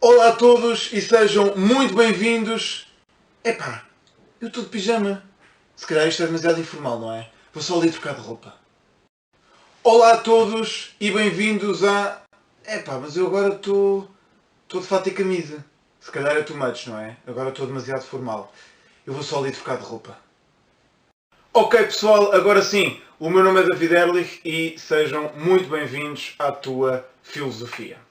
Olá a todos e sejam muito bem-vindos. Epá, eu estou de pijama. Se calhar isto é demasiado informal, não é? Vou só ali trocar de roupa. Olá a todos e bem-vindos a... Epá, mas eu agora estou de fato e camisa. Se calhar é too much, não é? Agora estou demasiado formal. Eu vou só ali trocar de roupa. Ok pessoal, agora sim. O meu nome é David Ehrlich e sejam muito bem-vindos à tua filosofia.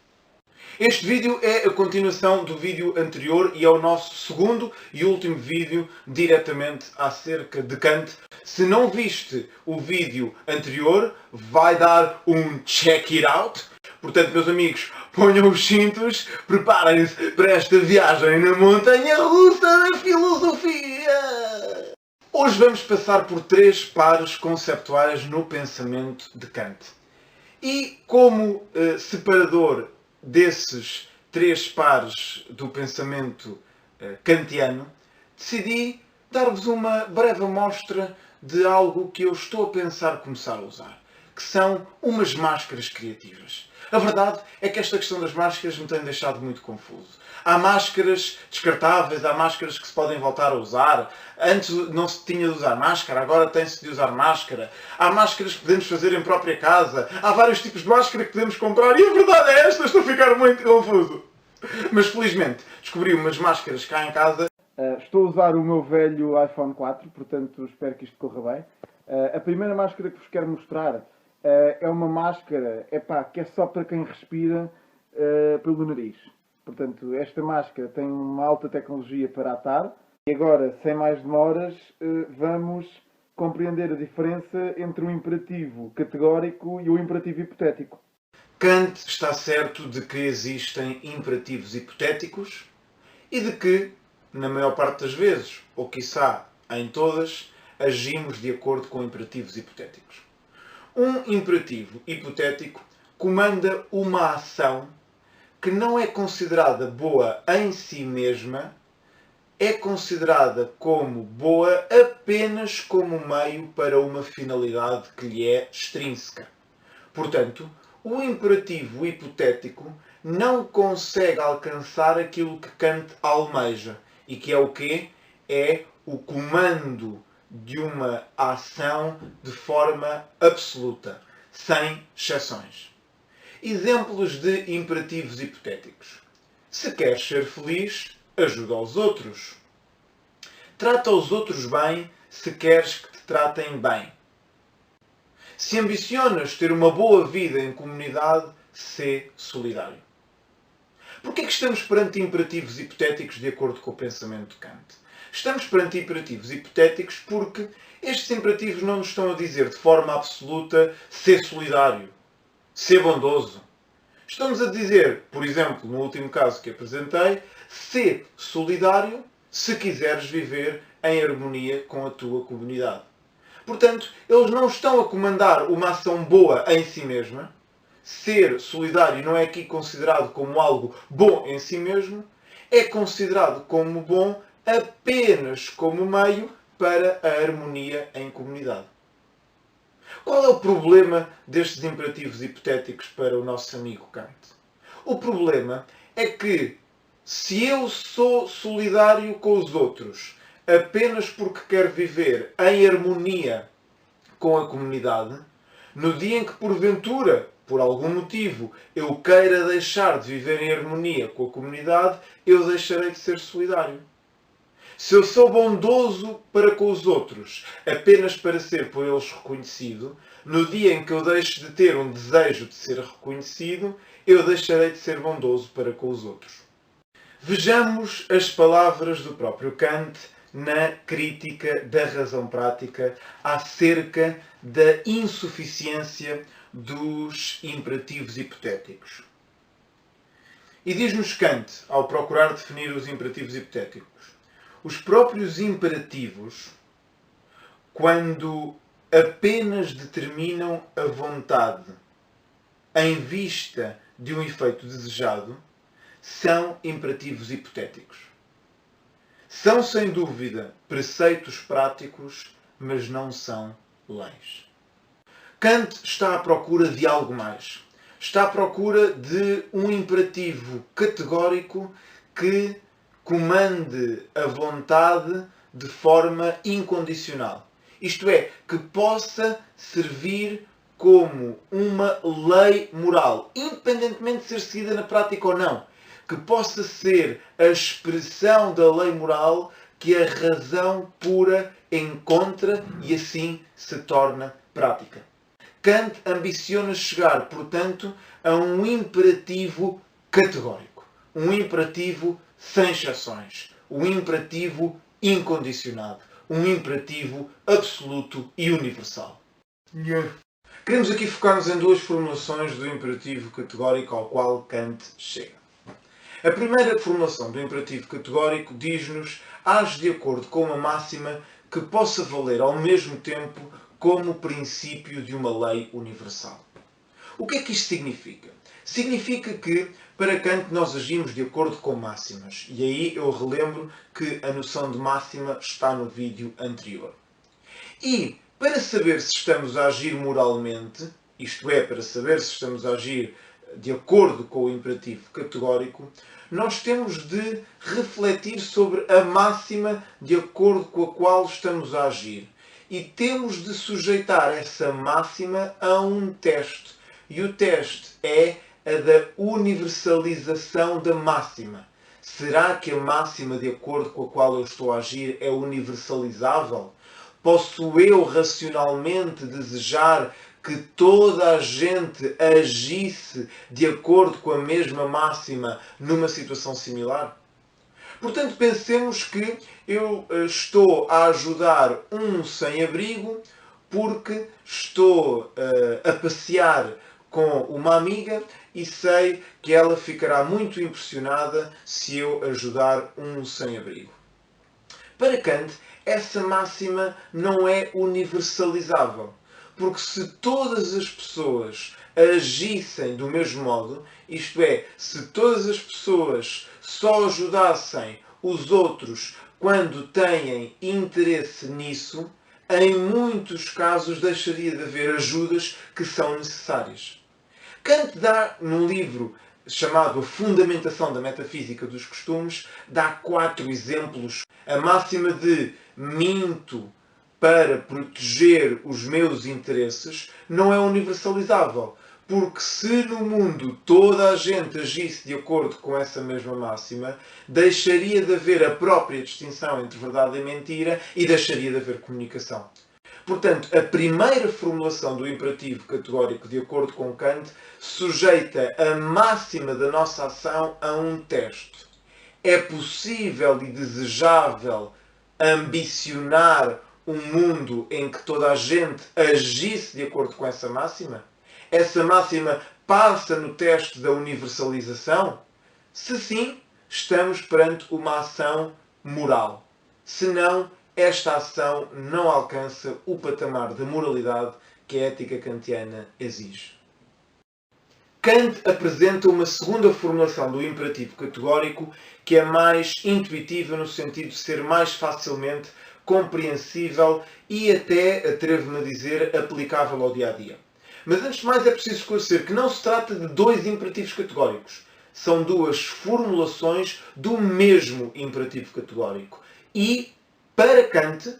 Este vídeo é a continuação do vídeo anterior e é o nosso segundo e último vídeo diretamente acerca de Kant. Se não viste o vídeo anterior, vai dar um check it out. Portanto, meus amigos, ponham os cintos, preparem-se para esta viagem na montanha-russa da filosofia. Hoje vamos passar por 3 pares conceptuais no pensamento de Kant. E como separador desses 3 pares do pensamento kantiano, decidi dar-vos uma breve amostra de algo que eu estou a pensar começar a usar, que são umas máscaras criativas. A verdade é que esta questão das máscaras me tem deixado muito confuso. Há máscaras descartáveis, há máscaras que se podem voltar a usar. Antes não se tinha de usar máscara, agora tem-se de usar máscara. Há máscaras que podemos fazer em própria casa. Há vários tipos de máscara que podemos comprar e a verdade é esta, estou a ficar muito confuso. Mas felizmente descobri umas máscaras cá em casa. Estou a usar o meu velho iPhone 4, portanto espero que isto corra bem. A primeira máscara que vos quero mostrar é uma máscara que é só para quem respira pelo nariz. Portanto, esta máscara tem uma alta tecnologia para atar. E agora, sem mais demoras, vamos compreender a diferença entre o imperativo categórico e o imperativo hipotético. Kant está certo de que existem imperativos hipotéticos e de que, na maior parte das vezes, ou quiçá em todas, agimos de acordo com imperativos hipotéticos. Um imperativo hipotético comanda uma ação que não é considerada boa em si mesma, é considerada como boa apenas como meio para uma finalidade que lhe é extrínseca. Portanto, o imperativo hipotético não consegue alcançar aquilo que Kant almeja. E que é o quê? É o comando de uma ação de forma absoluta, sem exceções. Exemplos de imperativos hipotéticos. Se queres ser feliz, ajuda aos outros. Trata os outros bem se queres que te tratem bem. Se ambicionas ter uma boa vida em comunidade, sê solidário. Porquê é que estamos perante imperativos hipotéticos de acordo com o pensamento de Kant? Estamos perante imperativos hipotéticos porque estes imperativos não nos estão a dizer de forma absoluta ser solidário, ser bondoso. Estamos a dizer, por exemplo, no último caso que apresentei, ser solidário se quiseres viver em harmonia com a tua comunidade. Portanto, eles não estão a comandar uma ação boa em si mesma. Ser solidário não é aqui considerado como algo bom em si mesmo. É considerado como bom apenas como meio para a harmonia em comunidade. Qual é o problema destes imperativos hipotéticos para o nosso amigo Kant? O problema é que se eu sou solidário com os outros apenas porque quero viver em harmonia com a comunidade, no dia em que porventura, por algum motivo, eu queira deixar de viver em harmonia com a comunidade, eu deixarei de ser solidário. Se eu sou bondoso para com os outros apenas para ser por eles reconhecido, no dia em que eu deixo de ter um desejo de ser reconhecido, eu deixarei de ser bondoso para com os outros. Vejamos as palavras do próprio Kant na crítica da razão prática acerca da insuficiência dos imperativos hipotéticos. E diz-nos Kant, ao procurar definir os imperativos hipotéticos, os próprios imperativos, quando apenas determinam a vontade em vista de um efeito desejado, são imperativos hipotéticos. São, sem dúvida, preceitos práticos, mas não são leis. Kant está à procura de algo mais. está à procura de um imperativo categórico que comande a vontade de forma incondicional. Isto é, que possa servir como uma lei moral, independentemente de ser seguida na prática ou não. Que possa ser a expressão da lei moral que a razão pura encontra e assim se torna prática. Kant ambiciona chegar, portanto, a um imperativo categórico. Um imperativo sem exceções. Um imperativo incondicionado. Um imperativo absoluto e universal. Queremos aqui focar-nos em duas formulações do imperativo categórico ao qual Kant chega. A primeira formulação do imperativo categórico diz-nos: age de acordo com uma máxima que possa valer ao mesmo tempo como princípio de uma lei universal. O que é que isto significa? Significa que, para Kant, nós agimos de acordo com máximas. E aí eu relembro que a noção de máxima está no vídeo anterior. E, para saber se estamos a agir moralmente, isto é, para saber se estamos a agir de acordo com o imperativo categórico, nós temos de refletir sobre a máxima de acordo com a qual estamos a agir. E temos de sujeitar essa máxima a um teste. E o teste é a da universalização da máxima. Será que a máxima de acordo com a qual eu estou a agir é universalizável? Posso eu racionalmente desejar que toda a gente agisse de acordo com a mesma máxima numa situação similar? Portanto, pensemos que eu estou a ajudar um sem-abrigo porque estou a passear com uma amiga e sei que ela ficará muito impressionada se eu ajudar um sem-abrigo. Para Kant, essa máxima não é universalizável. Porque se todas as pessoas agissem do mesmo modo, isto é, se todas as pessoas só ajudassem os outros quando têm interesse nisso, em muitos casos deixaria de haver ajudas que são necessárias. Kant dá, num livro chamado A Fundamentação da Metafísica dos Costumes, dá 4 exemplos. A máxima de minto para proteger os meus interesses não é universalizável. Porque se no mundo toda a gente agisse de acordo com essa mesma máxima, deixaria de haver a própria distinção entre verdade e mentira e deixaria de haver comunicação. Portanto, a primeira formulação do imperativo categórico, de acordo com Kant, sujeita a máxima da nossa ação a um teste. É possível e desejável ambicionar um mundo em que toda a gente agisse de acordo com essa máxima? Essa máxima passa no teste da universalização? Se sim, estamos perante uma ação moral. Se não, esta ação não alcança o patamar de moralidade que a ética kantiana exige. Kant apresenta uma segunda formulação do imperativo categórico que é mais intuitiva no sentido de ser mais facilmente compreensível e até, atrevo-me a dizer, aplicável ao dia-a-dia. Mas antes de mais é preciso esclarecer que não se trata de dois imperativos categóricos. São duas formulações do mesmo imperativo categórico. E, para Kant,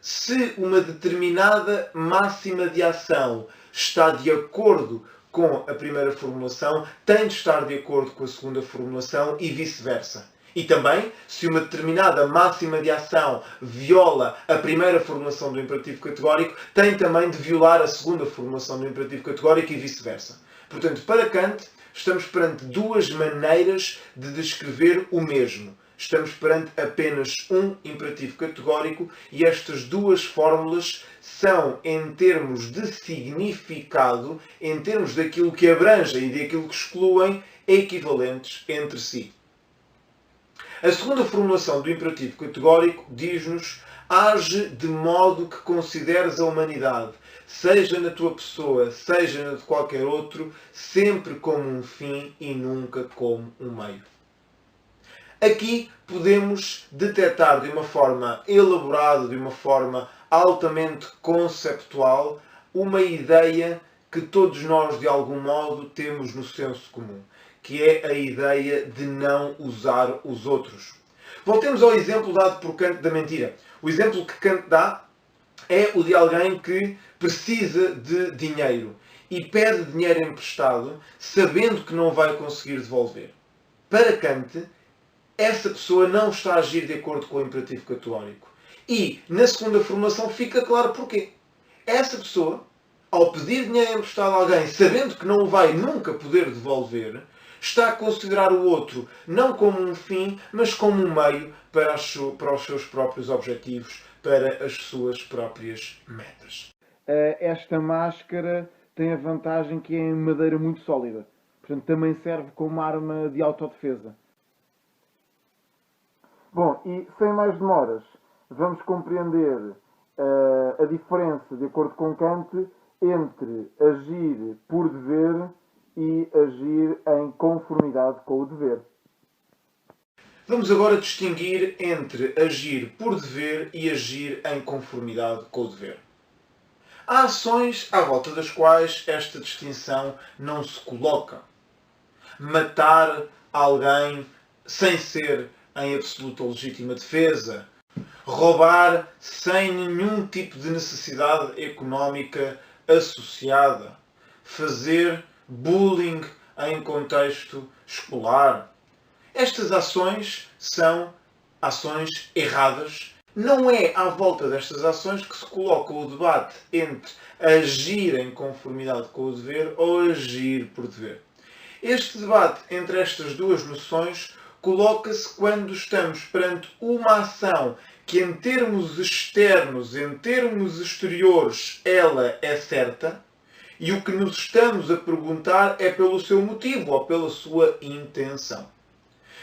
se uma determinada máxima de ação está de acordo com a primeira formulação, tem de estar de acordo com a segunda formulação e vice-versa. E também, se uma determinada máxima de ação viola a primeira formulação do imperativo categórico, tem também de violar a segunda formulação do imperativo categórico e vice-versa. Portanto, para Kant, estamos perante duas maneiras de descrever o mesmo. Estamos perante apenas um imperativo categórico e estas duas fórmulas são, em termos de significado, em termos daquilo que abrangem e daquilo que excluem, equivalentes entre si. A segunda formulação do imperativo categórico diz-nos: age de modo que consideres a humanidade, seja na tua pessoa, seja na de qualquer outro, sempre como um fim e nunca como um meio. Aqui podemos detectar de uma forma elaborada, de uma forma altamente conceptual, uma ideia que todos nós, de algum modo, temos no senso comum, que é a ideia de não usar os outros. Voltemos ao exemplo dado por Kant da mentira. O exemplo que Kant dá é o de alguém que precisa de dinheiro e pede dinheiro emprestado, sabendo que não vai conseguir devolver. Para Kant, essa pessoa não está a agir de acordo com o imperativo categórico. E, na segunda formação, fica claro porquê. Essa pessoa, ao pedir dinheiro emprestado a alguém, sabendo que não o vai nunca poder devolver, está a considerar o outro não como um fim, mas como um meio para os seus próprios objetivos, para as suas próprias metas. Esta máscara tem a vantagem que é em madeira muito sólida. Portanto, também serve como arma de autodefesa. Bom, e sem mais demoras, vamos compreender a diferença, de acordo com Kant, entre agir por dever e agir em conformidade com o dever. Vamos agora distinguir entre agir por dever e agir em conformidade com o dever. Há ações à volta das quais esta distinção não se coloca. Matar alguém sem ser em absoluta legítima defesa. Roubar sem nenhum tipo de necessidade económica associada. Fazer bullying em contexto escolar. Estas ações são ações erradas. Não é à volta destas ações que se coloca o debate entre agir em conformidade com o dever ou agir por dever. Este debate entre estas duas noções coloca-se quando estamos perante uma ação que, em termos externos, em termos exteriores, ela é certa, e o que nos estamos a perguntar é pelo seu motivo ou pela sua intenção.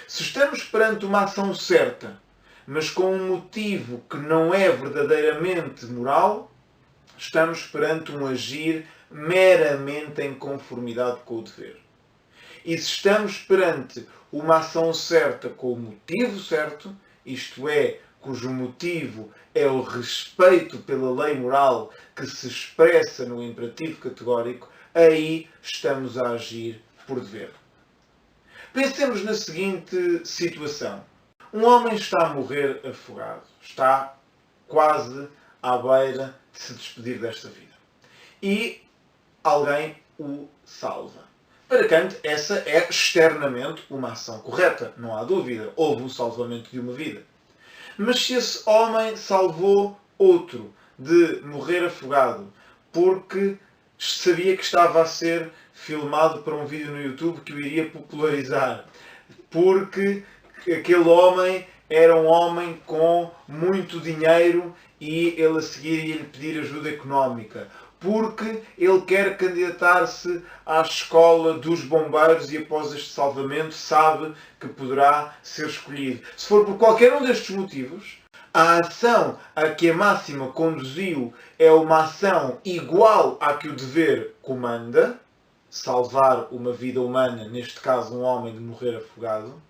Se estamos perante uma ação certa, mas com um motivo que não é verdadeiramente moral, estamos perante um agir meramente em conformidade com o dever. E se estamos perante uma ação certa com o motivo certo, isto é, cujo motivo é o respeito pela lei moral que se expressa no imperativo categórico, aí estamos a agir por dever. Pensemos na seguinte situação. Um homem está a morrer afogado. Está quase à beira de se despedir desta vida. E alguém o salva. Para Kant, essa é externamente uma ação correta. Não há dúvida. Houve um salvamento de uma vida. Mas se esse homem salvou outro de morrer afogado porque sabia que estava a ser filmado para um vídeo no YouTube que o iria popularizar, porque aquele homem era um homem com muito dinheiro e ele a seguir ia-lhe pedir ajuda económica, porque ele quer candidatar-se à escola dos bombeiros e após este salvamento sabe que poderá ser escolhido. Se for por qualquer um destes motivos, a ação a que a máxima conduziu é uma ação igual à que o dever comanda, salvar uma vida humana, neste caso um homem de morrer afogado,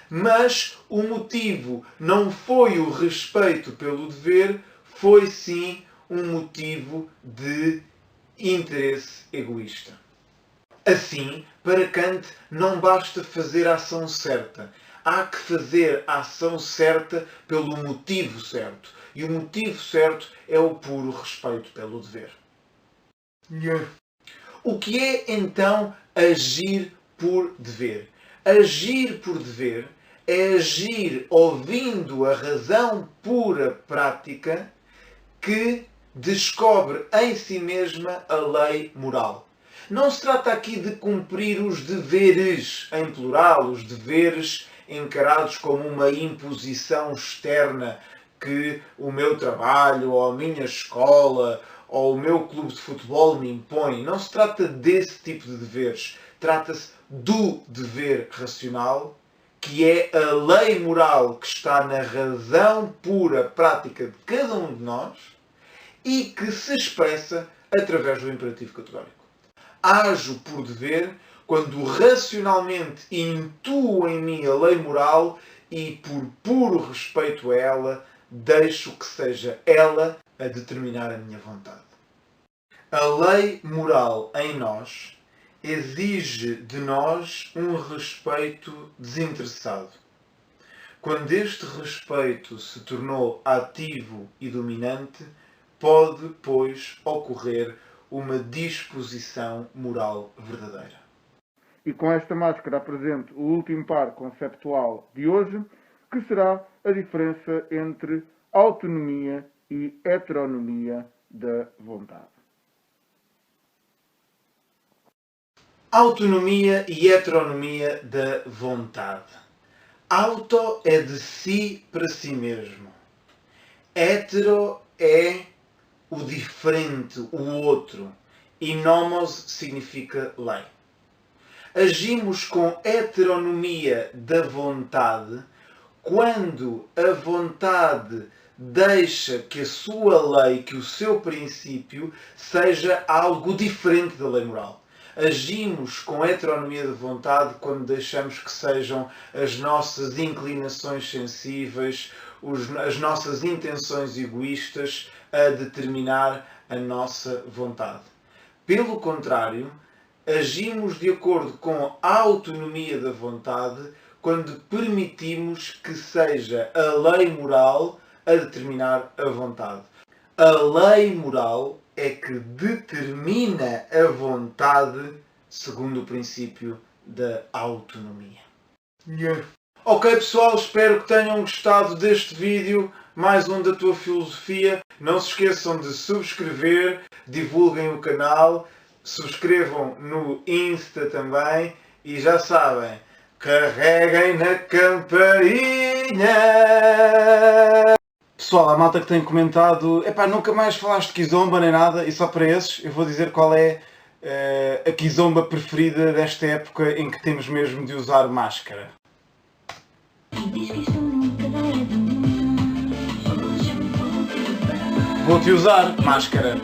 mas o motivo não foi o respeito pelo dever, foi sim um motivo de interesse egoísta. Assim, para Kant, não basta fazer a ação certa. Há que fazer a ação certa pelo motivo certo. E o motivo certo é o puro respeito pelo dever. O que é, então, agir por dever? Agir por dever é agir ouvindo a razão pura prática que descobre em si mesma a lei moral. Não se trata aqui de cumprir os deveres, em plural, os deveres encarados como uma imposição externa que o meu trabalho, ou a minha escola, ou o meu clube de futebol me impõe. Não se trata desse tipo de deveres. Trata-se do dever racional, que é a lei moral que está na razão pura prática de cada um de nós e que se expressa através do imperativo categórico. Ajo por dever quando racionalmente intuo em mim a lei moral e, por puro respeito a ela, deixo que seja ela a determinar a minha vontade. A lei moral em nós exige de nós um respeito desinteressado. Quando este respeito se tornou ativo e dominante, pode, pois, ocorrer uma disposição moral verdadeira. E com esta máscara apresento o último par conceptual de hoje, que será a diferença entre autonomia e heteronomia da vontade. Autonomia e heteronomia da vontade. Auto é de si para si mesmo. Hetero é o diferente, o outro. E nomos significa lei. Agimos com heteronomia da vontade quando a vontade deixa que a sua lei, que o seu princípio, seja algo diferente da lei moral. Agimos com heteronomia de vontade quando deixamos que sejam as nossas inclinações sensíveis, as nossas intenções egoístas a determinar a nossa vontade. Pelo contrário, agimos de acordo com a autonomia da vontade quando permitimos que seja a lei moral a determinar a vontade. A lei moral é que determina a vontade segundo o princípio da autonomia. Ok pessoal, espero que tenham gostado deste vídeo, mais um da tua filosofia. Não se esqueçam de subscrever, divulguem o canal, subscrevam no Insta também e já sabem, carreguem na campainha! Pessoal, a malta que tem comentado, nunca mais falaste de Kizomba nem nada, e só para esses eu vou dizer qual é a Kizomba preferida desta época em que temos mesmo de usar máscara. Vou-te usar máscara.